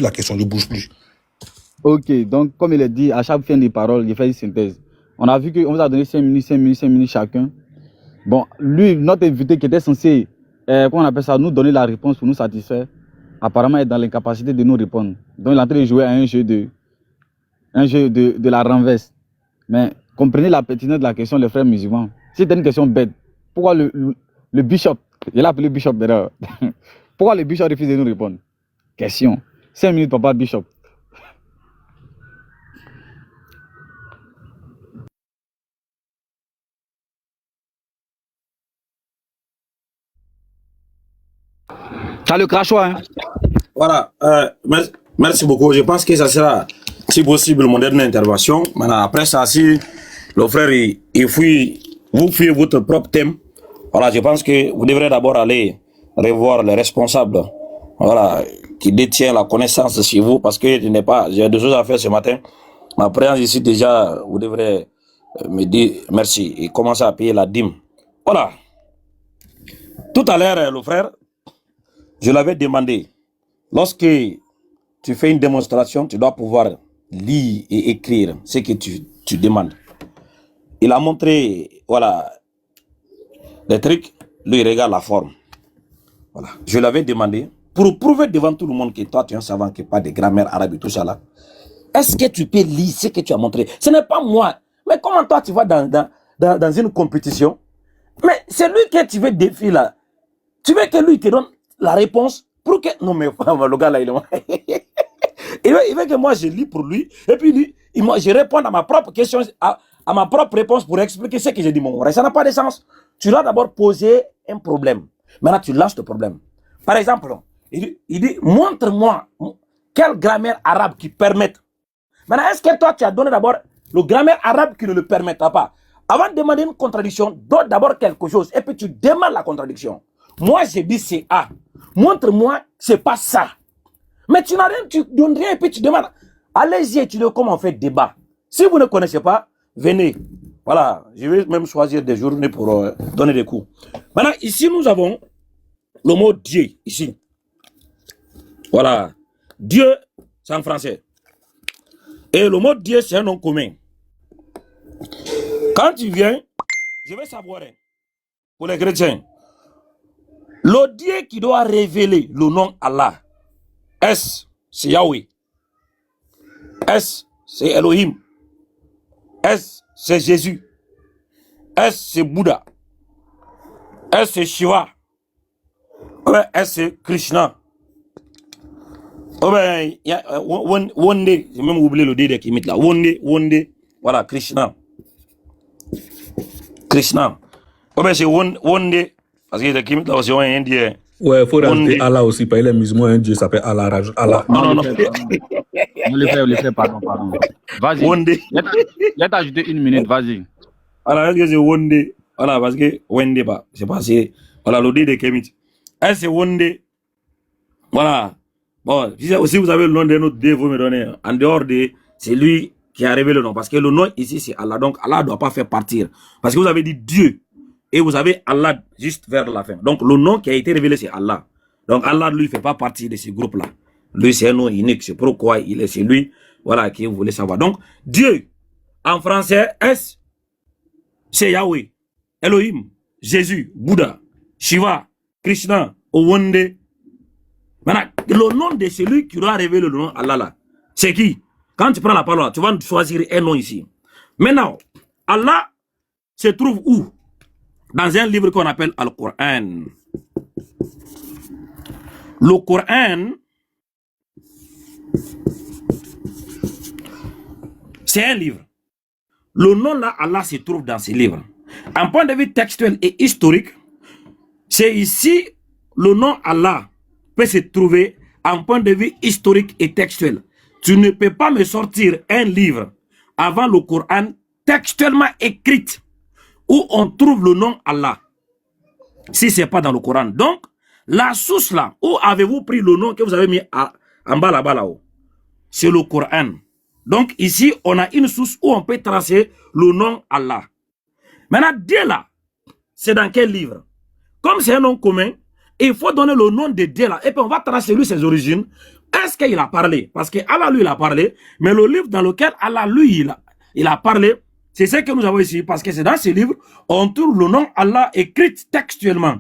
la question, je ne bouge plus. Ok, donc comme il a dit, à chaque fin de parole, il fait une synthèse. On a vu qu'on vous a donné 5 minutes, 5 minutes, 5 minutes chacun. Bon, lui, notre invité qui était censé, comment on appelle ça, nous donner la réponse pour nous satisfaire, apparemment est dans l'incapacité de nous répondre. Donc il est en train de jouer à un jeu de la renverse. Mais comprenez la pertinence de la question, les frères musulmans. Si c'était une question bête, pourquoi le bishop, il l'a appelé bishop d'ailleurs, pourquoi le bishop refuse de nous répondre? Question. 5 minutes, papa bishop. T'as le crachoir, hein? Voilà, merci beaucoup. Je pense que ça sera, si possible, mon dernière intervention. Maintenant, après ça, si le frère, vous fuyez votre propre thème, voilà, je pense que vous devrez d'abord aller revoir les responsables, voilà, qui détiennent la connaissance chez vous, parce que je n'ai pas, j'ai des choses à faire ce matin. Ma présence ici, déjà, vous devrez me dire merci et commencer à payer la dîme. Voilà. Tout à l'heure, le frère, je l'avais demandé, lorsque tu fais une démonstration, tu dois pouvoir lire et écrire ce que tu demandes. Il a montré, voilà, des trucs, lui il regarde la forme. Voilà. Je l'avais demandé, pour prouver devant tout le monde que toi tu es un savant, qui pas de grammaire arabe et tout ça là, est-ce que tu peux lire ce que tu as montré? Ce n'est pas moi. Mais comment toi tu vas dans une compétition? Mais c'est lui que tu veux défier là. Tu veux que lui te donne la réponse pour que... Non mais le gars là, il veut que moi je lis pour lui. Et puis lui, je réponds à ma propre question, à ma propre réponse pour expliquer ce que j'ai dit. Mon ça n'a pas de sens. Tu dois d'abord poser un problème. Maintenant tu lâches le problème. Par exemple, il dit montre-moi quelle grammaire arabe qui permette. Maintenant, est-ce que toi tu as donné d'abord le grammaire arabe qui ne le permettra pas? Avant de demander une contradiction, donne d'abord quelque chose et puis tu demandes la contradiction. Moi, j'ai dit c'est A. Montre-moi, c'est pas ça. Mais tu n'as rien, tu donnes rien et puis tu demandes. Allez-y, étudiez comment on fait débat. Si vous ne connaissez pas, venez. Voilà, je vais même choisir des journées pour donner des cours. Maintenant, ici, nous avons le mot Dieu, ici. Voilà. Dieu, c'est en français. Et le mot Dieu, c'est un nom commun. Quand tu viens, je vais savoir, pour les chrétiens, le Dieu qui doit révéler le nom Allah, S, c'est Yahweh. S, c'est Elohim. S, c'est Jésus. S, c'est Bouddha. S, c'est Shiva. S, c'est Krishna. One day, j'ai même oublié le D qui imite là. One day, voilà, Krishna. Krishna. C'est one day, parce que qui imite là aussi, un Indien. Ouais, il faut rajouter Allah aussi, parce que les musulmans, un Dieu s'appelle Allah, rajoute Allah. Non. On le fait, pardon. Vas-y. One day. Il a ajouté 1 minute, vas-y. Voilà, est-ce que c'est one day? Voilà, parce que one day, bah, c'est pas assez. Voilà, le D de Kemit. Est-ce que c'est one day? Voilà. Bon, si vous avez le nom de notre Dieu, vous me donnez. En dehors de, c'est lui qui a révélé le nom. Parce que le nom ici, c'est Allah. Donc, Allah ne doit pas faire partir. Parce que vous avez dit Dieu. Et vous avez Allah juste vers la fin. Donc, le nom qui a été révélé, c'est Allah. Donc, Allah, lui, ne fait pas partie de ce groupe-là. Lui, c'est un nom unique. C'est pourquoi c'est lui, voilà, qui vous voulez savoir. Donc, Dieu, en français, S, c'est Yahweh, Elohim, Jésus, Bouddha, Shiva, Krishna, Owonde. Maintenant, le nom de celui qui doit révéler le nom Allah là, c'est qui? Quand tu prends la parole, tu vas choisir un nom ici. Maintenant, Allah se trouve où? Dans un livre qu'on appelle Al-Qur'an. Le Coran, c'est un livre. Le nom là, Allah se trouve dans ce livre. En point de vue textuel et historique, c'est ici le nom Allah peut se trouver en point de vue historique et textuel. Tu ne peux pas me sortir un livre avant le Coran textuellement écrit où on trouve le nom Allah. Si ce n'est pas dans le Coran. Donc, la source là, où avez-vous pris le nom que vous avez mis en bas là-bas là-haut? C'est le Coran. Donc ici, on a une source où on peut tracer le nom Allah. Maintenant, Dieu là, c'est dans quel livre? Comme c'est un nom commun, il faut donner le nom de Dieu là. Et puis on va tracer lui ses origines Est-ce qu'il a parlé? Parce que Allah, lui, il a parlé, mais le livre dans lequel Allah, lui, il a parlé, c'est ce que nous avons ici, parce que c'est dans ce livre, on trouve le nom Allah écrit textuellement,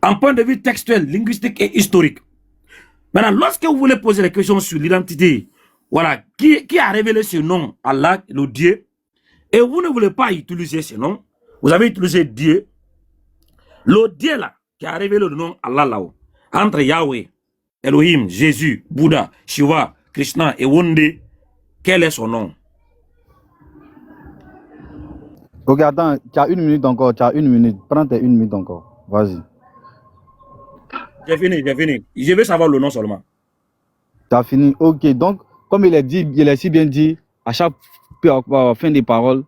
en point de vue textuel, linguistique et historique. Maintenant, lorsque vous voulez poser des questions sur l'identité, voilà, qui a révélé ce nom, Allah, le Dieu, et vous ne voulez pas utiliser ce nom, vous avez utilisé Dieu, le Dieu là, qui a révélé le nom Allah là-haut, entre Yahweh, Elohim, Jésus, Bouddha, Shiva, Krishna et Wonde, quel est son nom? Ok, attends, tu as 1 minute encore, tu as 1 minute. Prends tes 1 minute encore. Vas-y. J'ai fini, j'ai fini. Je veux savoir le nom seulement. Tu as fini. Ok, donc, comme il a si bien dit, à chaque fin des paroles,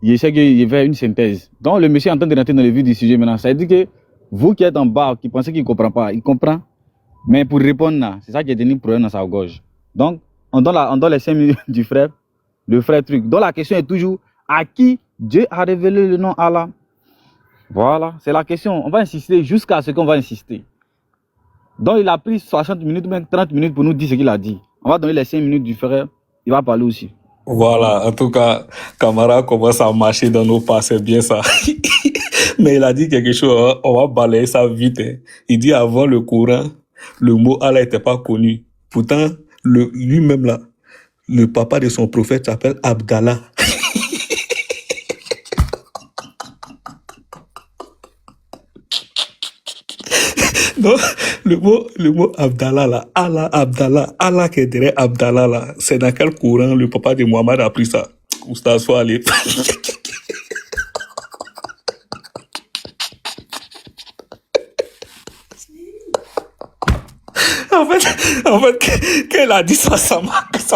il essaie qu'il fait une synthèse. Donc, le monsieur est en train de rentrer dans le vif du sujet maintenant. Ça veut dire que vous qui êtes en bas, qui pensez qu'il ne comprend pas, il comprend. Mais pour répondre là, c'est ça qui est devenu problème dans sa gorge. Donc, on donne les 5 minutes du frère, le frère truc. Donc, la question est toujours, à qui Dieu a révélé le nom Allah? Voilà, c'est la question. On va insister jusqu'à ce qu'on va insister. Donc, il a pris 60 minutes, même 30 minutes pour nous dire ce qu'il a dit. On va donner les 5 minutes du frère, il va parler aussi. Voilà, en tout cas, Camara commence à marcher dans nos pas, c'est bien ça. Mais il a dit quelque chose, hein, on va balayer ça vite. Hein. Il dit avant le Coran, le mot Allah n'était pas connu. Pourtant, lui-même là, le papa de son prophète s'appelle Abdallah. Donc, le mot Abdallah là, Allah qui est derrière Abdallah là, c'est dans quel Coran le papa de Mohamed a pris ça? Oustaz, faut aller. En fait, quand elle a dit ça, ça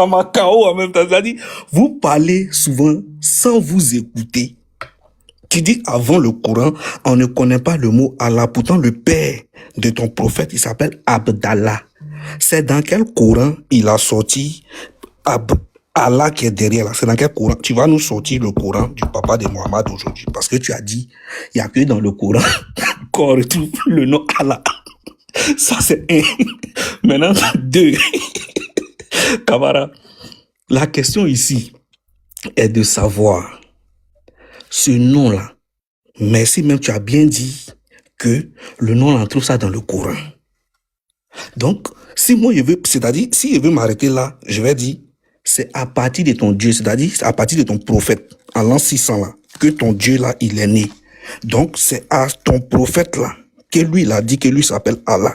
m'a KO en même temps. Elle a dit, vous parlez souvent sans vous écouter. Tu dis avant le Coran, on ne connaît pas le mot Allah. Pourtant, le père de ton prophète, il s'appelle Abdallah. C'est dans quel Coran il a sorti Allah qui est derrière là? C'est dans quel Coran? Tu vas nous sortir le Coran du papa de Mohammed aujourd'hui. Parce que tu as dit, il n'y a que dans le Coran qu'on retrouve le nom Allah. Ça, c'est un. Maintenant, 2. Kamara, la question ici est de savoir ce nom-là. Mais si même tu as bien dit que le nom, on trouve ça dans le Coran. Donc, si moi, c'est-à-dire, si je veux m'arrêter là, je vais dire, c'est à partir de ton Dieu, c'est-à-dire, c'est à partir de ton prophète, en l'an 600 là, que ton Dieu là, il est né. Donc, c'est à ton prophète là, que lui, il a dit que lui s'appelle Allah.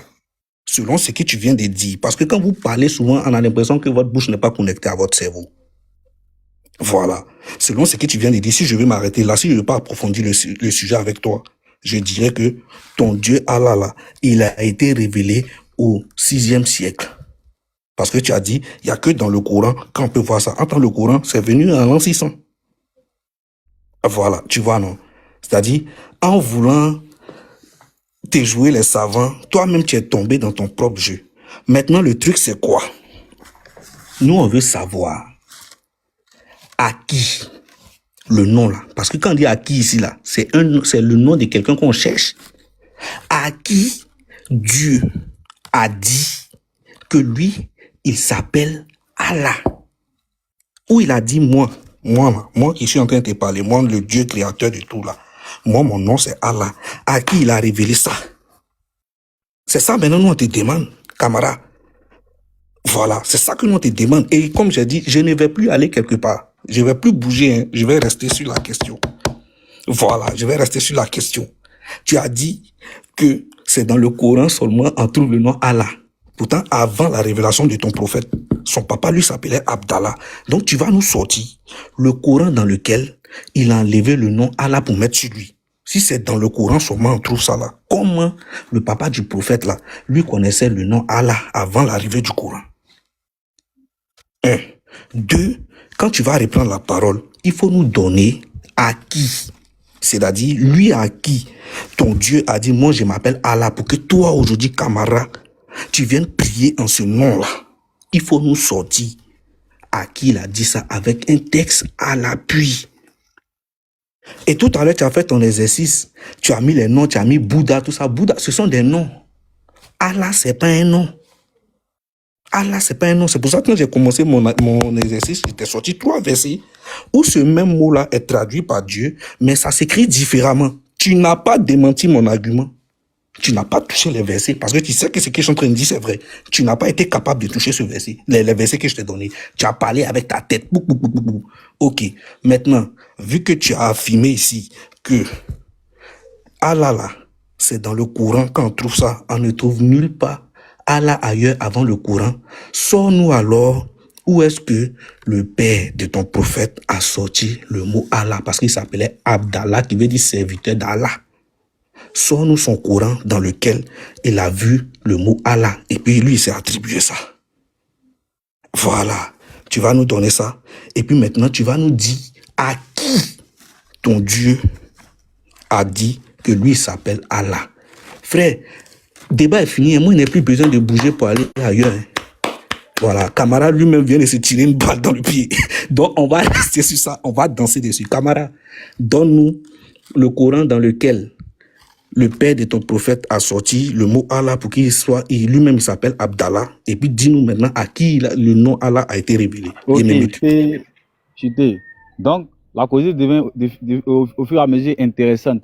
Selon ce que tu viens de dire. Parce que quand vous parlez souvent, on a l'impression que votre bouche n'est pas connectée à votre cerveau. Voilà. Selon ce que tu viens de dire, si je veux m'arrêter là, si je ne veux pas approfondir le sujet avec toi, je dirais que ton Dieu Allah là, il a été révélé au 6e siècle. Parce que tu as dit, il n'y a que dans le Coran qu'on peut voir ça. Dans le Coran, c'est venu en l'an 600. Voilà, tu vois, non? C'est-à-dire, en voulant te jouer les savants, toi-même tu es tombé dans ton propre jeu. Maintenant, le truc, c'est quoi? Nous, on veut savoir à qui le nom là. Parce que quand on dit à qui ici là, c'est le nom de quelqu'un qu'on cherche. À qui Dieu a dit que lui, il s'appelle Allah. Ou il a dit moi qui suis en train de te parler, moi le Dieu créateur de tout là. Moi, mon nom c'est Allah. À qui il a révélé ça? C'est ça maintenant nous on te demande, camarade. Voilà, c'est ça que nous on te demande. Et comme j'ai dit, je ne vais plus aller quelque part. Je ne vais plus bouger, hein. Je vais rester sur la question. Voilà, je vais rester sur la question. Tu as dit que c'est dans le Coran seulement on trouve le nom Allah. Pourtant, avant la révélation de ton prophète, son papa lui s'appelait Abdallah. Donc tu vas nous sortir le Coran dans lequel il a enlevé le nom Allah pour mettre sur lui. Si c'est dans le Coran seulement on trouve ça là. Comment le papa du prophète là, lui connaissait le nom Allah avant l'arrivée du Coran? 1. 2. Quand tu vas reprendre la parole, il faut nous donner à qui, c'est-à-dire lui à qui ton Dieu a dit, moi je m'appelle Allah, pour que toi aujourd'hui, camarade, tu viennes prier en ce nom-là. Il faut nous sortir à qui il a dit ça avec un texte à l'appui. Et tout à l'heure, tu as fait ton exercice, tu as mis les noms, tu as mis Bouddha, tout ça. Bouddha, ce sont des noms. Allah, c'est pas un nom. Allah, c'est pas un nom. C'est pour ça que quand j'ai commencé mon exercice, j'étais sorti 3 versets où ce même mot-là est traduit par Dieu, mais ça s'écrit différemment. Tu n'as pas démenti mon argument. Tu n'as pas touché les versets parce que tu sais que ce que je suis en train de dire, c'est vrai. Tu n'as pas été capable de toucher ce verset, les versets que je t'ai donnés. Tu as parlé avec ta tête. Ok. Maintenant, vu que tu as affirmé ici que Allah, là, c'est dans le Coran qu'on trouve ça. On ne trouve nulle part Allah ailleurs avant le Coran. Sors-nous alors où est-ce que le père de ton prophète a sorti le mot Allah parce qu'il s'appelait Abdallah, qui veut dire serviteur d'Allah. Sors-nous son Coran dans lequel il a vu le mot Allah. Et puis lui, il s'est attribué ça. Voilà. Tu vas nous donner ça. Et puis maintenant, tu vas nous dire à qui ton Dieu a dit que lui s'appelle Allah. Frère, débat est fini. Moi, il n'y a plus besoin de bouger pour aller ailleurs. Voilà. Camara lui-même vient de se tirer une balle dans le pied. Donc, on va rester sur ça. On va danser dessus. Camara, donne-nous le Coran dans lequel le père de ton prophète a sorti le mot Allah pour qu'il soit, lui-même il s'appelle Abdallah. Et puis dis-nous maintenant à qui le nom Allah a été révélé. Ok, chuté. Donc, la cause devient au fur et à mesure intéressante.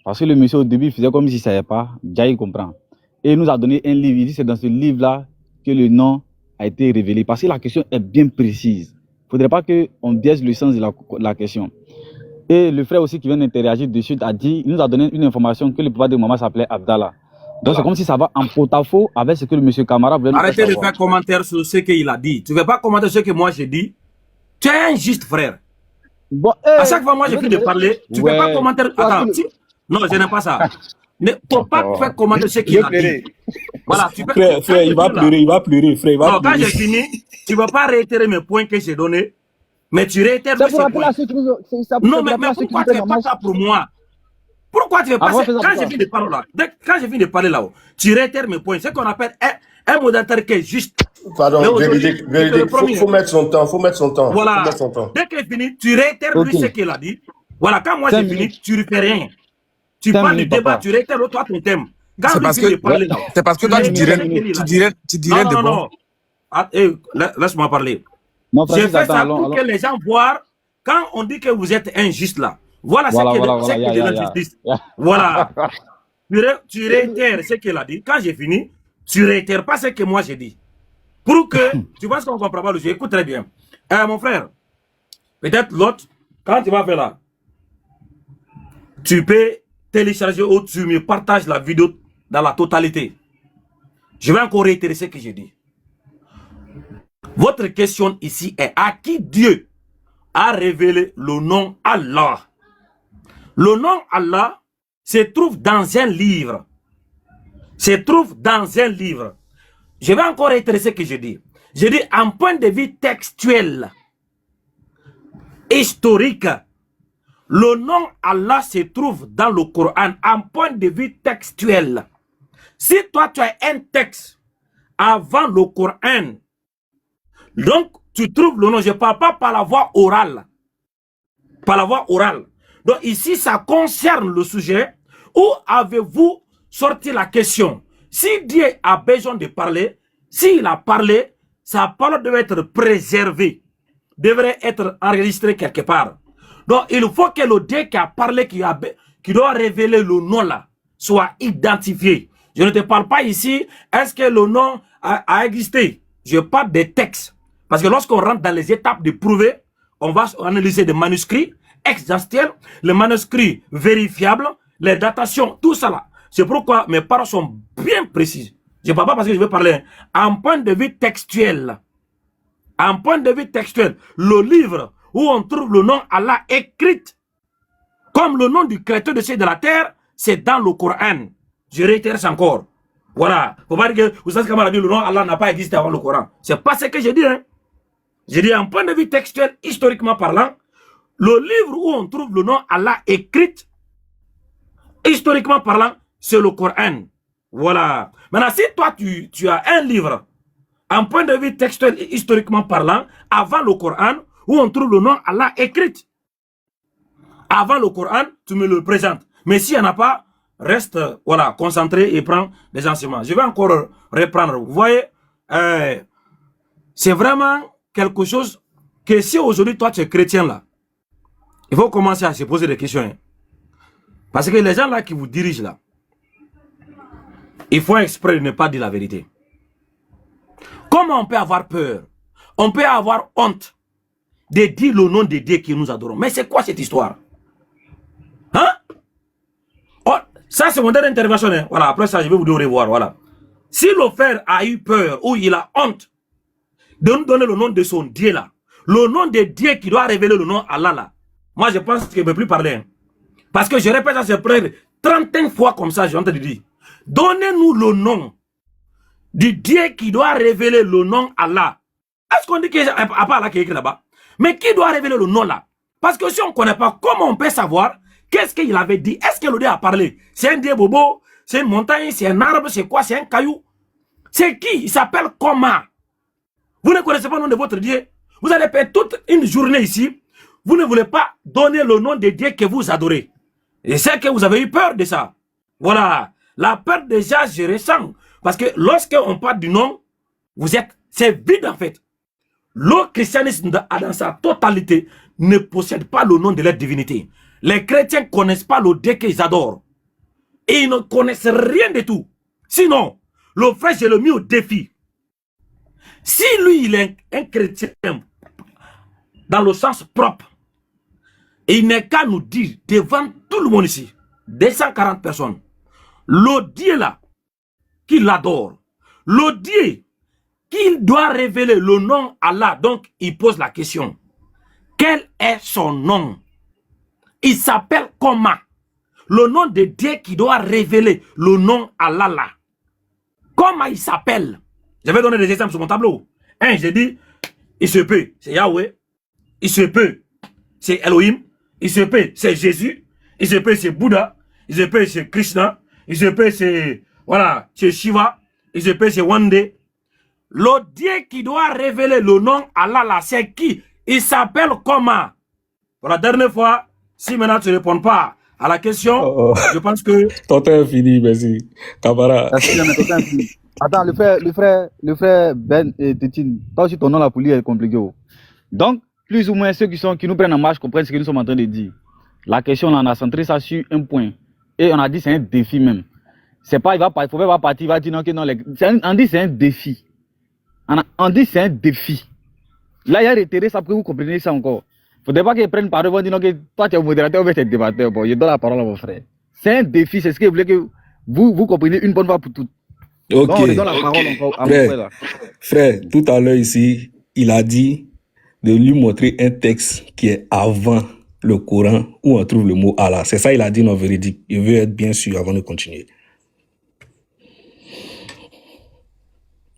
Parce que le monsieur au début il faisait comme s'il ne savait pas. Déjà il comprend. Et il nous a donné un livre. Il dit c'est dans ce livre-là que le nom a été révélé. Parce que la question est bien précise. Il ne faudrait pas qu'on biaise le sens de la question. Et le frère aussi qui vient d'interagir dessus a dit, il nous a donné une information que le papa de maman s'appelait Abdallah. Donc c'est comme si ça va en porte-à-faux avec ce que le monsieur Camara voulait nous faire Arrêtez de savoir. faire commentaire sur ce qu'il a dit. Tu ne veux pas commenter ce que moi j'ai dit. Tu es un juste frère. Bon, À chaque fois, moi j'ai fini de parler. Tu ne veux pas commenter. Attends, non, je n'aime pas ça. Ne faut pas faire commenter ce qu'il a dit. Voilà, tu peux. Frère, il va pleurer, frère. Non, quand j'ai fini, tu ne vas pas réitérer mes points que j'ai donnés. Mais tu réitères ces points. Non, mais pourquoi tu ne fais pas ça pour moi? Pourquoi tu ne fais pas ça? Quand j'ai fini de parler là, quand j'ai fini de parler là-haut, tu réitères mes points. C'est ce qu'on appelle un modérateur qui est juste. Pardon, véridique. Faut mettre son temps. Voilà. Dès qu'il est fini, tu réitères lui ce qu'il a dit. Voilà, quand moi j'ai fini, tu ne fais rien. Tu parles du débat, tu réitères toi ton thème. C'est parce que toi, tu dirais de bon. Laisse-moi parler. J'ai fait ça pour que les gens voient, quand on dit que vous êtes injuste là, voilà ce qu'est de l'injustice. Voilà. Tu réitères ce qu'il a dit. Quand j'ai fini, tu réitères pas ce que moi j'ai dit. Pour que, tu vois ce qu'on comprend pas le jeu, écoute très bien. Mon frère, peut-être l'autre, quand tu vas faire là, tu peux télécharger ou tu me partages la vidéo dans la totalité. Je vais encore réitérer ce que j'ai dit. Votre question ici est à qui Dieu a révélé le nom Allah. Le nom Allah se trouve dans un livre. Se trouve dans un livre. Je vais encore réitérer ce que je dis. Je dis en point de vue textuel, historique, le nom Allah se trouve dans le Coran en point de vue textuel. Si toi tu as un texte avant le Coran, donc, tu trouves le nom, je ne parle pas par la voie orale. Par la voie orale. Donc, ici, ça concerne le sujet. Où avez-vous sorti la question? Si Dieu a besoin de parler, s'il a parlé, sa parole devait être préservée, devrait être enregistrée quelque part. Donc, il faut que le Dieu qui a parlé, qui doit révéler le nom là, soit identifié. Je ne te parle pas ici, est-ce que le nom a existé? Je parle des textes. Parce que lorsqu'on rentre dans les étapes de prouver, on va analyser des manuscrits exhaustifs, les manuscrits vérifiables, les datations, tout ça là. C'est pourquoi mes paroles sont bien précises. Je ne parle pas parce que je vais parler en point de vue textuel. En point de vue textuel, le livre où on trouve le nom Allah écrit comme le nom du créateur de ciel et de la terre, c'est dans le Coran. Je réitère ça encore. Voilà. Faut pas dire que vous savez comment on a dit le nom Allah n'a pas existé avant le Coran. C'est pas ce que j'ai dit. Hein. J'ai dit en point de vue textuel, historiquement parlant, le livre où on trouve le nom Allah écrit, historiquement parlant, c'est le Coran. Voilà. Maintenant, si toi, tu as un livre, en point de vue textuel et historiquement parlant, avant le Coran, où on trouve le nom Allah écrit, avant le Coran, tu me le présentes. Mais s'il n'y en a pas, reste voilà, concentré et prends des enseignements. Je vais encore reprendre. Vous voyez, c'est vraiment quelque chose que si aujourd'hui, toi, tu es chrétien là, il faut commencer à se poser des questions. Hein. Parce que les gens là qui vous dirigent là, ils font exprès de ne pas dire la vérité. Comment on peut avoir peur? On peut avoir honte de dire le nom de Dieu que nous adorons. Mais c'est quoi cette histoire? Hein? Oh, ça, c'est mon dernière intervention. Hein. Voilà, après ça, je vais vous dire au revoir. Voilà. Si le frère a eu peur ou il a honte de nous donner le nom de son Dieu là, le nom de Dieu qui doit révéler le nom Allah là, moi, je pense qu'il ne peut plus parler. Hein. Parce que je répète à ses frères 31 fois comme ça, j'ai entendu dire. Donnez-nous le nom du Dieu qui doit révéler le nom Allah. Est-ce qu'on dit qu'il n'y a pas Allah qui est écrit là-bas? Mais qui doit révéler le nom là? Parce que si on ne connaît pas, comment on peut savoir qu'est-ce qu'il avait dit? Est-ce que le Dieu a parlé? C'est un Dieu bobo? C'est une montagne? C'est un arbre? C'est quoi? C'est un caillou? C'est qui? Il s'appelle comment? Vous ne connaissez pas le nom de votre Dieu? Vous allez faire toute une journée ici. Vous ne voulez pas donner le nom de Dieu que vous adorez. Et c'est que vous avez eu peur de ça. Voilà. La peur déjà, je ressens. Parce que lorsqu'on parle du nom, c'est vide en fait. Le christianisme dans sa totalité ne possède pas le nom de leur divinité. Les chrétiens ne connaissent pas le Dieu qu'ils adorent. Et ils ne connaissent rien de tout. Sinon, le frère, je le mis au défi. Si lui, il est un chrétien dans le sens propre, et il n'est qu'à nous dire devant tout le monde ici, 240 personnes, le Dieu là, qu'il adore, le Dieu qu'il doit révéler le nom Allah. Donc, il pose la question. Quel est son nom? Il s'appelle comment? Le nom de Dieu qui doit révéler le nom Allah là. Comment il s'appelle? Je vais donner des exemples sur mon tableau. Un, j'ai dit, il se peut, c'est Yahweh. Il se peut, c'est Elohim. Il se peut, c'est Jésus. Il se peut, c'est Bouddha. Il se peut, c'est Krishna. Il se peut, c'est, voilà, c'est Shiva. Il se peut, c'est Wande. Le Dieu qui doit révéler le nom Allah là, c'est qui? Il s'appelle comment? Pour la dernière fois, si maintenant tu ne réponds pas à la question, je pense que... Ton temps est fini, merci. Camarade. Attends, le frère Ben et Tétine, toi aussi ton nom là pour lire est compliqué. Donc, plus ou moins ceux qui nous prennent en marche comprennent ce que nous sommes en train de dire. La question là, on a centré ça sur un point. Et on a dit c'est un défi même. C'est pas, il faut pas partir, il va dire non, que non. On dit c'est un défi. On dit c'est un défi. Là, il y a retiré ça pour que vous compreniez ça encore. Il ne faudrait pas qu'ils prennent parole et disent que toi tu es modérateur ou tu es débatteur. Bon, je donne la parole à mon frère. C'est un défi, c'est ce que vous voulez que vous compreniez une bonne fois pour toutes. Ok. Donc, on donne la parole encore à mon frère là. Frère, tout à l'heure ici, il a dit de lui montrer un texte qui est avant le Coran où on trouve le mot Allah. C'est ça il a dit non véridique. Il veut être bien sûr avant de continuer.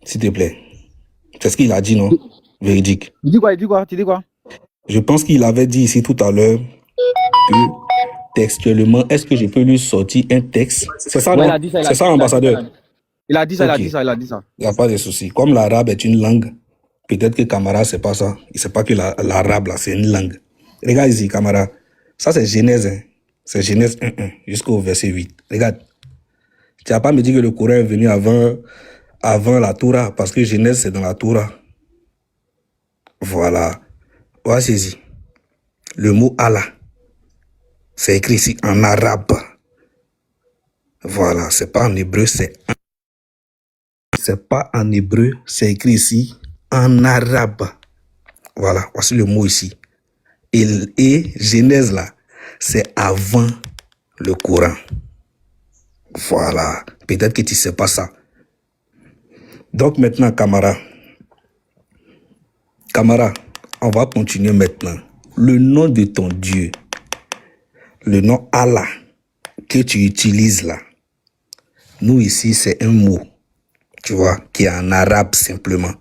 S'il te plaît. C'est ce qu'il a dit, non? Véridique. Il dit quoi? Tu dis quoi? Je pense qu'il avait dit ici tout à l'heure que textuellement, est-ce que je peux lui sortir un texte? C'est ça, ouais, non? C'est ça, ambassadeur? Il a dit ça, Ok. il a dit ça. Il n'y a pas de souci. Comme l'arabe est une langue, peut-être que Camara, c'est pas ça. Il ne sait pas que l'arabe, là, c'est une langue. Regarde ici, Camara. Ça, c'est Genèse. Hein. C'est Genèse 1.1 jusqu'au verset 8. Regarde. Tu n'as pas me dit que le Coran est venu avant la Torah, parce que Genèse, c'est dans la Torah. Voilà. Voici. Le mot Allah, c'est écrit ici en arabe. Voilà. C'est pas en hébreu, c'est pas en hébreu, c'est écrit ici en arabe. Voilà, voici le mot ici. Et Genèse là, c'est avant le Coran. Voilà, peut-être que tu ne sais pas ça. Donc maintenant, Camara, on va continuer maintenant. Le nom de ton Dieu, le nom Allah que tu utilises là, nous ici, c'est un mot. Tu vois, qui est en arabe simplement.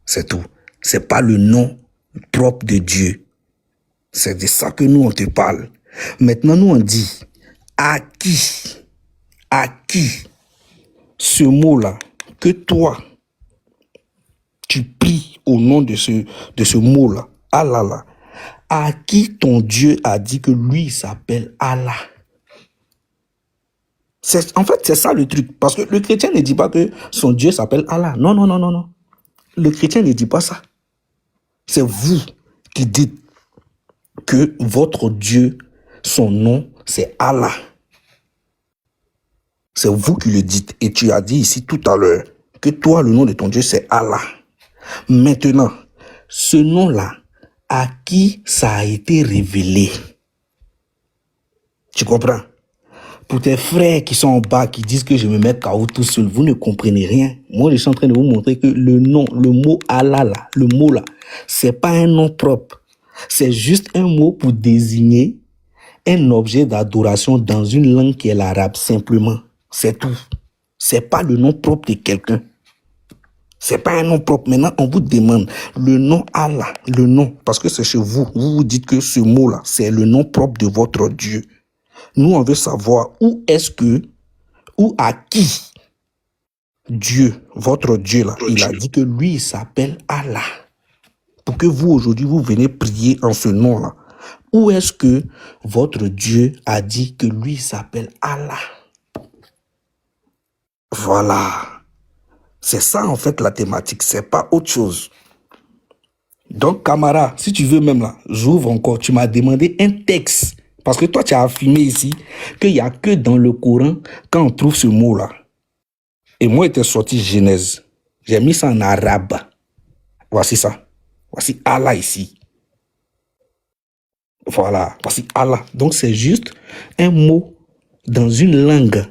C'est tout. C'est pas le nom propre de Dieu. C'est de ça que nous, on te parle. Maintenant, nous, on dit, à qui ce mot-là, que toi, tu pries au nom de ce mot-là, Allah là, à qui ton Dieu a dit que lui, il s'appelle Allah? En fait, c'est ça le truc. Parce que le chrétien ne dit pas que son Dieu s'appelle Allah. Non. Le chrétien ne dit pas ça. C'est vous qui dites que votre Dieu, son nom, c'est Allah. C'est vous qui le dites. Et tu as dit ici tout à l'heure que toi, le nom de ton Dieu, c'est Allah. Maintenant, ce nom-là, à qui ça a été révélé? Tu comprends? Pour tes frères qui sont en bas, qui disent que je me mets KO tout seul, vous ne comprenez rien. Moi, je suis en train de vous montrer que le nom, le mot Allah, là, le mot là, c'est pas un nom propre. C'est juste un mot pour désigner un objet d'adoration dans une langue qui est l'arabe, simplement. C'est tout. C'est pas le nom propre de quelqu'un. C'est pas un nom propre. Maintenant, on vous demande le nom Allah, le nom, parce que c'est chez vous. Vous vous dites que ce mot-là, c'est le nom propre de votre Dieu. Nous, on veut savoir où est-ce que, ou à qui Dieu, votre Dieu là, il a dit que lui, il s'appelle Allah. Pour que vous, aujourd'hui, vous venez prier en ce nom-là. Où est-ce que votre Dieu a dit que lui, il s'appelle Allah? Voilà. C'est ça, en fait, la thématique. C'est pas autre chose. Donc, camarade, si tu veux même là, j'ouvre encore. Tu m'as demandé un texte. Parce que toi, tu as affirmé ici qu'il n'y a que dans le Coran quand on trouve ce mot-là. Et moi, j'étais sorti Genèse. J'ai mis ça en arabe. Voici ça. Voici Allah ici. Voilà. Voici Allah. Donc, c'est juste un mot dans une langue.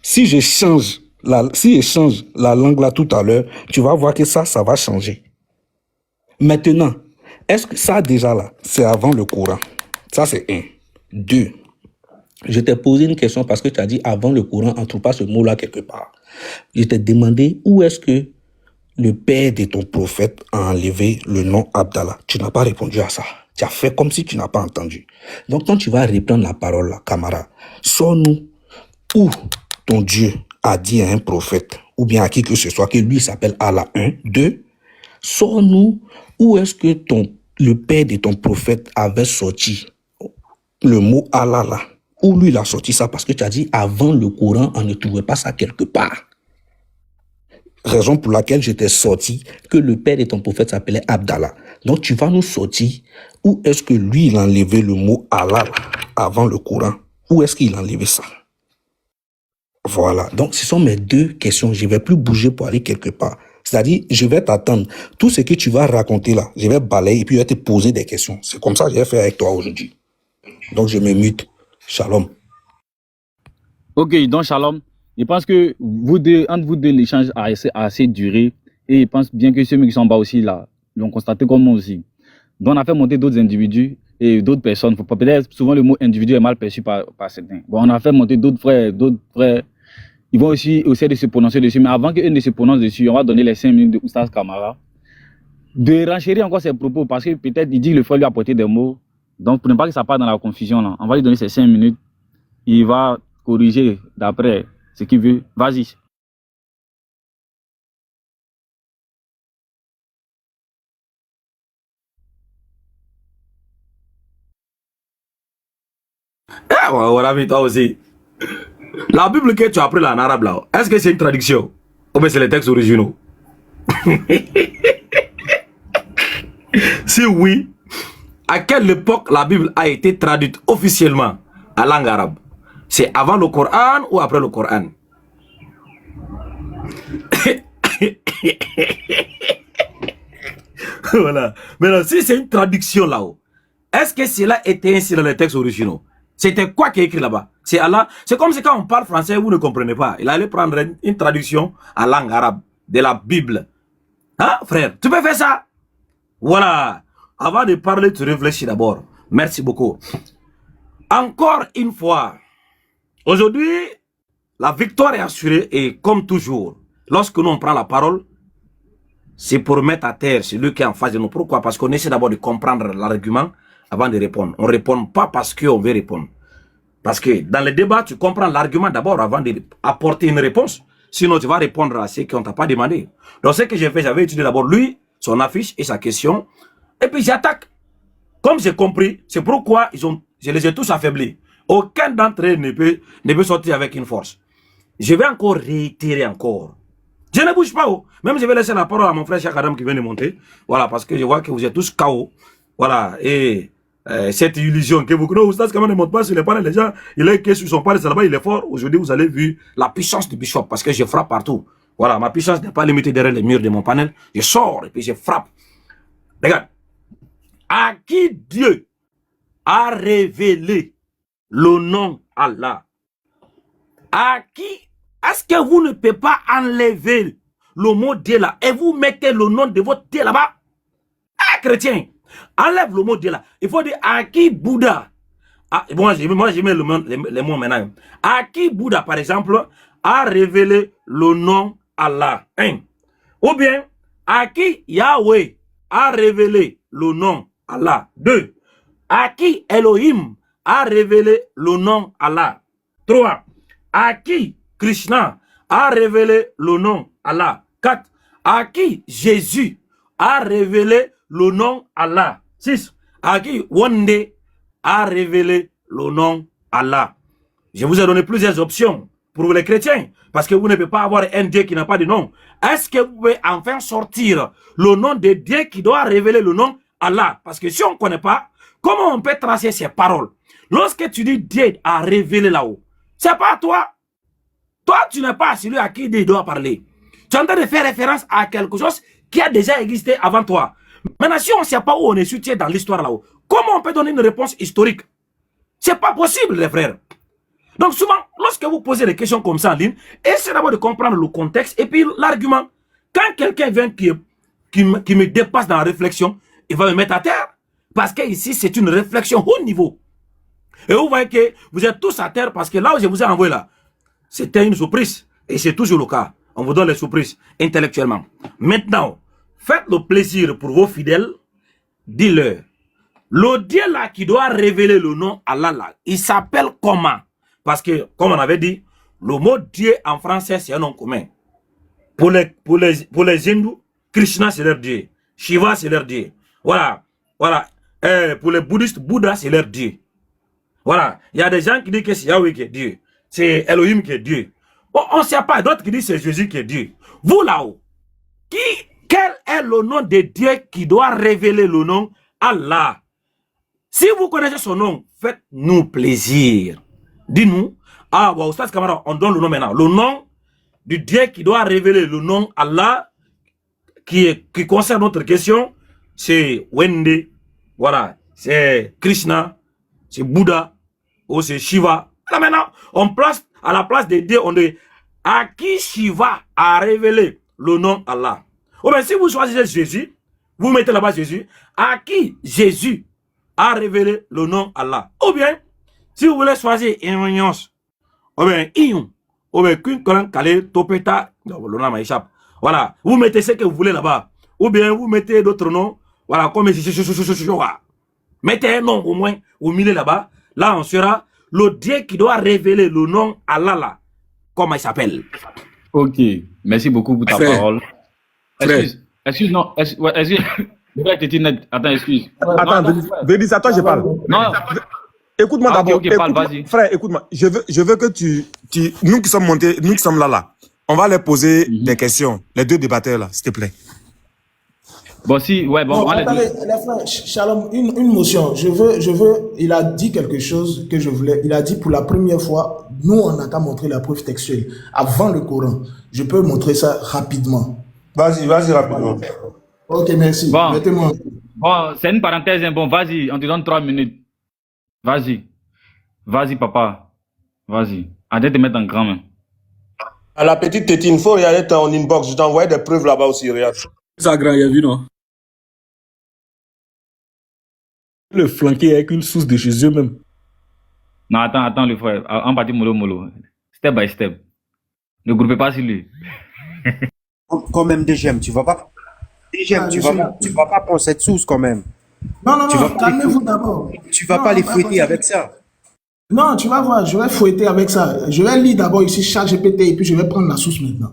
Si je change la langue là tout à l'heure, tu vas voir que ça va changer. Maintenant, est-ce que ça déjà là, c'est avant le Coran? Ça, c'est un. Deux, je t'ai posé une question parce que tu as dit avant le Coran, on ne trouve pas ce mot-là quelque part. Je t'ai demandé où est-ce que le père de ton prophète a enlevé le nom Abdallah. Tu n'as pas répondu à ça. Tu as fait comme si tu n'as pas entendu. Donc, quand tu vas reprendre la parole, là, camarade, sors-nous où ton Dieu a dit à un prophète, ou bien à qui que ce soit, que lui s'appelle Allah. Un. Deux, sors-nous où est-ce que le père de ton prophète avait sorti le mot Allah là, où lui il a sorti ça, parce que tu as dit avant le Coran, on ne trouvait pas ça quelque part. Raison pour laquelle je t'ai sorti que le père de ton prophète s'appelait Abdallah. Donc tu vas nous sortir où est-ce que lui il a enlevé le mot Allah là, avant le Coran. Où est-ce qu'il a enlevé ça? Voilà. Donc ce sont mes deux questions. Je ne vais plus bouger pour aller quelque part. C'est-à-dire, je vais t'attendre. Tout ce que tu vas raconter là, je vais balayer et puis je vais te poser des questions. C'est comme ça que je vais faire avec toi aujourd'hui. Donc, je me mute. Shalom. Ok, donc shalom. Je pense que entre vous deux, l'échange a assez duré. Et je pense bien que ceux qui sont en bas aussi, là, l'ont constaté comme moi aussi. Donc, on a fait monter d'autres individus et d'autres personnes. Peut-être, souvent, le mot individu est mal perçu par certains. Bon, on a fait monter d'autres frères. Ils vont aussi essayer de se prononcer dessus. Mais avant qu'eux ne se prononcent dessus, on va donner les 5 minutes de Oustaz Kamara. De renchérir encore ses propos, parce que peut-être il dit que le frère lui a apporté des mots. Donc, pour ne pas que ça parte dans la confusion, là, on va lui donner ces 5 minutes. Il va corriger d'après ce qu'il veut. Vas-y. Ah, voilà, mais toi aussi. La Bible que tu as appris là en arabe, là, est-ce que c'est une traduction? Ou bien c'est les textes originaux? Si oui, à quelle époque la Bible a été traduite officiellement en langue arabe? C'est avant le Coran ou après le Coran? Voilà. Maintenant, si c'est une traduction là-haut, est-ce que cela était ainsi dans les textes originaux? C'était quoi qui est écrit là-bas? C'est Allah. C'est comme si quand on parle français, vous ne comprenez pas. Il allait prendre une traduction en langue arabe de la Bible. Hein, frère? Tu peux faire ça? Voilà. Avant de parler, tu réfléchis d'abord. Merci beaucoup. Encore une fois, aujourd'hui, la victoire est assurée et comme toujours, lorsque nous on prend la parole, c'est pour mettre à terre celui qui est en face de nous. Pourquoi? Parce qu'on essaie d'abord de comprendre l'argument avant de répondre. On ne répond pas parce qu'on veut répondre. Parce que dans le débat, tu comprends l'argument d'abord avant d'apporter une réponse. Sinon, tu vas répondre à ce qu'on ne t'a pas demandé. Donc, ce que j'ai fait, j'avais étudié d'abord lui, son affiche et sa question. Et puis, j'attaque. Comme j'ai compris, c'est pourquoi je les ai tous affaiblis. Aucun d'entre eux ne peut sortir avec une force. Je vais encore réitérer encore. Je ne bouge pas. Oh. Même je vais laisser la parole à mon frère Cheikh Adam qui vient de monter. Voilà, parce que je vois que vous êtes tous KO. Voilà, et cette illusion que vous... Non, Oustaz, quand même, ne monte pas sur les panels. Les gens, il est que sur son panel, là-bas, il est fort. Aujourd'hui, vous allez voir la puissance du bishop, parce que je frappe partout. Voilà, ma puissance n'est pas limitée derrière les murs de mon panel. Je sors et puis je frappe. Regarde. À qui Dieu a révélé le nom Allah? À qui est-ce que vous ne pouvez pas enlever le mot Dieu là et vous mettez le nom de votre Dieu là-bas? Ah, chrétien, enlève le mot Dieu là. Il faut dire à qui Bouddha. Ah, moi, je mets les mots maintenant. À qui Bouddha, par exemple, a révélé le nom Allah. Hein? Ou bien, à qui Yahweh a révélé le nom Allah. 2. À qui Elohim a révélé le nom Allah. 3. À qui Krishna a révélé le nom Allah. 4. À qui Jésus a révélé le nom Allah. 6. À qui Wande a révélé le nom Allah. Je vous ai donné plusieurs options pour les chrétiens, parce que vous ne pouvez pas avoir un Dieu qui n'a pas de nom. Est-ce que vous pouvez enfin sortir le nom de Dieu qui doit révéler le nom Allah? Parce que si on ne connaît pas, comment on peut tracer ces paroles? Lorsque tu dis Dieu a révélé là-haut, c'est pas toi. Toi, tu n'es pas celui à qui Dieu doit parler. Tu es en train de faire référence à quelque chose qui a déjà existé avant toi. Maintenant, si on ne sait pas où on est situé dans l'histoire là-haut, comment on peut donner une réponse historique? C'est pas possible, les frères. Donc souvent, lorsque vous posez des questions comme ça en ligne, essayez d'abord de comprendre le contexte et puis l'argument. Quand quelqu'un vient qui me dépasse dans la réflexion, il va me mettre à terre. Parce que ici, c'est une réflexion haut niveau. Et vous voyez que vous êtes tous à terre parce que là où je vous ai envoyé là, c'était une surprise. Et c'est toujours le cas. On vous donne les surprises intellectuellement. Maintenant, faites le plaisir pour vos fidèles. Dis-leur. Le Dieu là qui doit révéler le nom Allah là, il s'appelle comment? Parce que, comme on avait dit, le mot Dieu en français, c'est un nom commun. Pour les hindous, Krishna, c'est leur Dieu. Shiva, c'est leur Dieu. Voilà. Voilà. Pour les bouddhistes, Bouddha, c'est leur Dieu. Voilà. Il y a des gens qui disent que c'est Yahweh qui est Dieu. C'est Elohim qui est Dieu. Bon, on ne sait pas. D'autres qui disent que c'est Jésus qui est Dieu. Vous là-haut, quel est le nom de Dieu qui doit révéler le nom Allah? Si vous connaissez son nom, faites-nous plaisir. Dis-nous, ah, bon, Oustaz Kamara, on donne le nom maintenant. Le nom du Dieu qui doit révéler le nom Allah, qui concerne notre question, c'est Wende, voilà, c'est Krishna, c'est Bouddha, ou c'est Shiva. Là maintenant, on place, à la place des dieux, on dit, à qui Shiva a révélé le nom Allah? Ou bien si vous choisissez Jésus, vous mettez là-bas Jésus, à qui Jésus a révélé le nom Allah? Ou bien, si vous voulez choisir Inyons, ou bien Iyon, ou bien Kunkolan Kale Topeta, le nom m'échappe. Voilà, vous mettez ce que vous voulez là-bas. Ou bien vous mettez d'autres noms, voilà, comme mettez un nom au moins au milieu là-bas. Là, on sera le Dieu qui doit révéler le nom Allah là. Comment il s'appelle? Ok, merci beaucoup pour ta parole. Excuse, non, excuse. Attends, excuse. Attends, Védis, c'est à toi que je parle. Non. Écoute-moi d'abord. Ok, parle, vas-y. Frère, écoute-moi. Je veux que tu... Nous qui sommes montés, nous qui sommes là. On va leur poser des questions. Les deux débatteurs là, s'il te plaît. Bon, si, ouais, bon. Attendez, les frères, Shalom, une motion. Je veux, il a dit quelque chose que je voulais. Il a dit pour la première fois, nous, on n'a qu'à montrer la preuve textuelle avant le Coran. Je peux montrer ça rapidement. Vas-y, rapidement. Ok, merci. Bon, mettez-moi. Bon, c'est une parenthèse. Bon, vas-y, on te donne 3 minutes. Vas-y. Vas-y, papa. Vas-y. Arrête de te mettre en grand main. À la petite tétine, il faut regarder ton inbox. Je t'ai envoyé des preuves là-bas aussi, regarde. Ça, grand, il a vu, non? Le flanquer avec une source de Jésus même. Non, attends, le frère. En partie mollo. Step by step. Ne groupez pas sur lui. Quand même, DGM, tu vas pas. DGM, tu vas pas prendre cette source quand même. Non, calmez-vous d'abord. Tu vas pas les fouetter avec ça. Non, tu vas voir, je vais fouetter avec ça. Je vais lire d'abord ici ChatGPT et puis je vais prendre la source maintenant.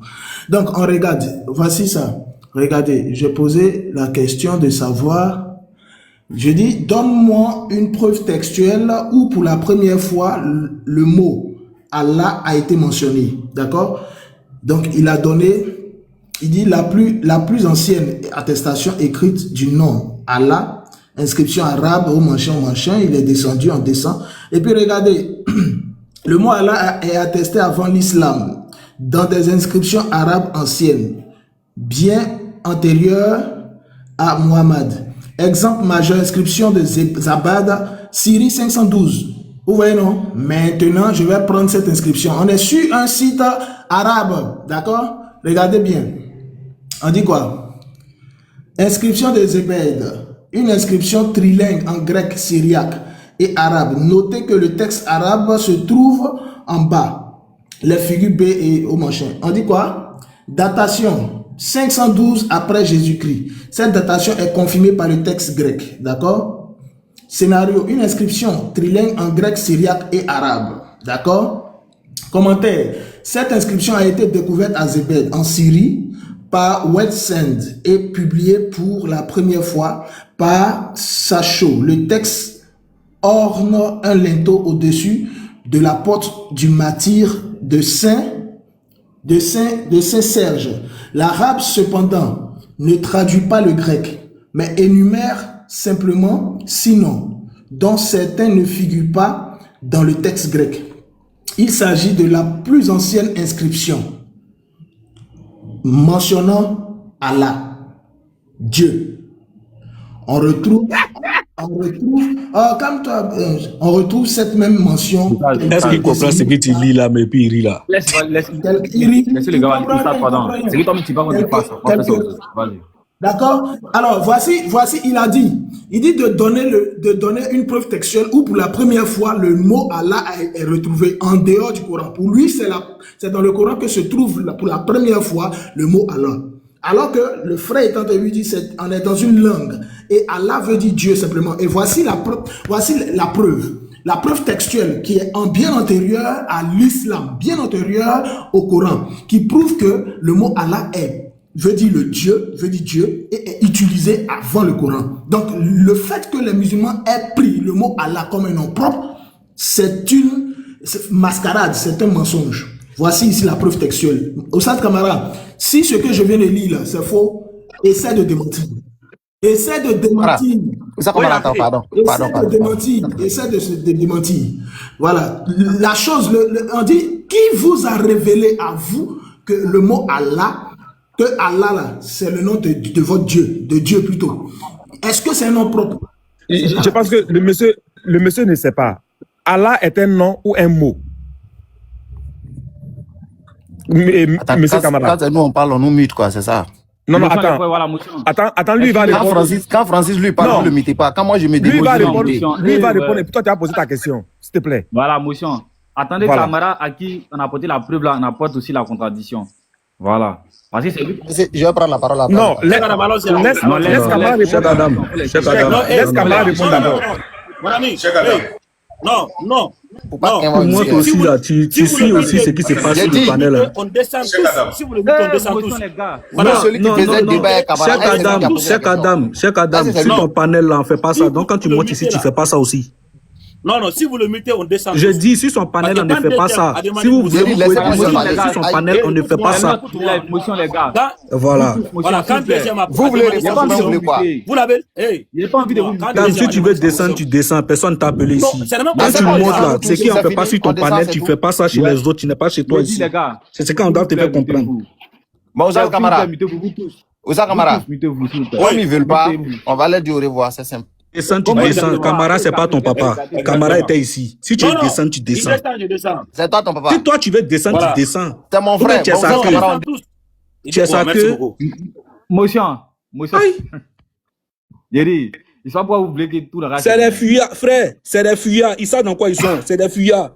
Donc, on regarde. Voici ça. Regardez, j'ai posé la question de savoir. Je dis, donne-moi une preuve textuelle où pour la première fois le mot Allah a été mentionné. D'accord? Donc, il a donné Il dit la plus ancienne attestation écrite du nom Allah, inscription arabe au machin, il est descendu, on descend. Et puis regardez, le mot Allah est attesté avant l'islam dans des inscriptions arabes anciennes, bien antérieures à Muhammad. Exemple majeur, inscription de Zabad, Syrie 512. Vous voyez, non? Maintenant, je vais prendre cette inscription. On est sur un site arabe, d'accord? Regardez bien. On dit quoi? Inscription de Zébed, une inscription trilingue en grec, syriaque et arabe. Notez que le texte arabe se trouve en bas. Les figures B et au machin. On dit quoi? Datation 512 après Jésus-Christ. Cette datation est confirmée par le texte grec. D'accord? Scénario, une inscription trilingue en grec, syriaque et arabe. D'accord? Commentaire. Cette inscription a été découverte à Zébed en Syrie par Wetsend et publiée pour la première fois par Sacho. Le texte orne un linteau au-dessus de la porte du martyr de Saint-Serge. L'arabe, cependant, ne traduit pas le grec, mais énumère simplement six noms, dont certains ne figurent pas dans le texte grec. Il s'agit de la plus ancienne inscription mentionnant Allah, Dieu. On retrouve cette même mention. Est-ce qu'il comprend ce que tu lis là, mais puis il rit là? Laissez les gars, pardon. C'est que toi, tu vas qu'on dépasse. Vas-y. D'accord? Alors, voici, il a dit. Il dit de donner une preuve textuelle où pour la première fois, le mot Allah est retrouvé en dehors du Coran. Pour lui, c'est dans le Coran que se trouve pour la première fois le mot Allah. Alors que le frère étant de lui dit, on est dans une langue. Et Allah veut dire Dieu simplement. Et voici la preuve. La preuve textuelle qui est bien antérieure à l'islam, bien antérieure au Coran, qui prouve que le mot Allah veut dire Dieu et est utilisé avant le Coran. Donc, le fait que les musulmans aient pris le mot Allah comme un nom propre, c'est une mascarade, c'est un mensonge. Voici ici la preuve textuelle. Oustaz Kamara, si ce que je viens de lire là, c'est faux, essaie de démentir. Essaie de démentir. Essaie de démentir. Voilà. La chose, on dit, qui vous a révélé à vous que le mot Allah, que Allah là, c'est le nom de votre Dieu, de Dieu plutôt. Est-ce que c'est un nom propre? Je pense que le monsieur ne sait pas. Allah est un nom ou un mot? Monsieur Kamara. Quand nous on parle, on nous mute quoi, c'est ça? Non, attends, lui il va répondre. Quand Francis lui parle, ne le mettez pas. Quand moi je me dis, lui il va répondre, et puis toi tu as posé ta question, s'il te plaît. Voilà, motion. Attendez, voilà. Kamara à qui on a apporté la preuve là, on apporte aussi la contradiction. Voilà. Parce que c'est lui. Je vais prendre la parole après. Non, laisse Kamara répondre. Laisse Kamara répondre d'abord. Non. Pour moi aussi, là, tu suis aussi ce qui se passe sur le panel. On descend tous. Si vous le dites, on descend tous. Cheikh Adam, sur ton panel là, on fait pas ça. Donc quand tu montes ici, tu fais pas ça aussi. Non, si vous le mutez, on descend. Je dis, sur son panel, on ne fait pas ça. Si vous voulez, sur son panel, on ne fait pas ça. Voilà. Vous voulez quoi? Vous l'avez? Si tu veux descendre, tu descends. Personne ne t'a appelé ici. Quand tu montes là, ce qui ne fait pas sur ton panel, tu ne fais pas ça chez les autres, tu n'es pas chez toi ici. C'est ce qu'on doit te faire comprendre. Bon, Ouza Kamara, comme ils ne veulent pas, on va leur dire au revoir, c'est simple. Descends, tu descends. Camara, c'est pas ton papa. Camara était ici. Si tu veux descendre, tu descends. C'est toi ton papa. Si toi tu veux descendre, tu descends. C'est mon frère. Tu es ça que. Motion. Jerry, ils sont pas oubliés que tout le reste. C'est des fuyards, frère. C'est des fuyards. Ils savent dans quoi ils sont. C'est des fuyards.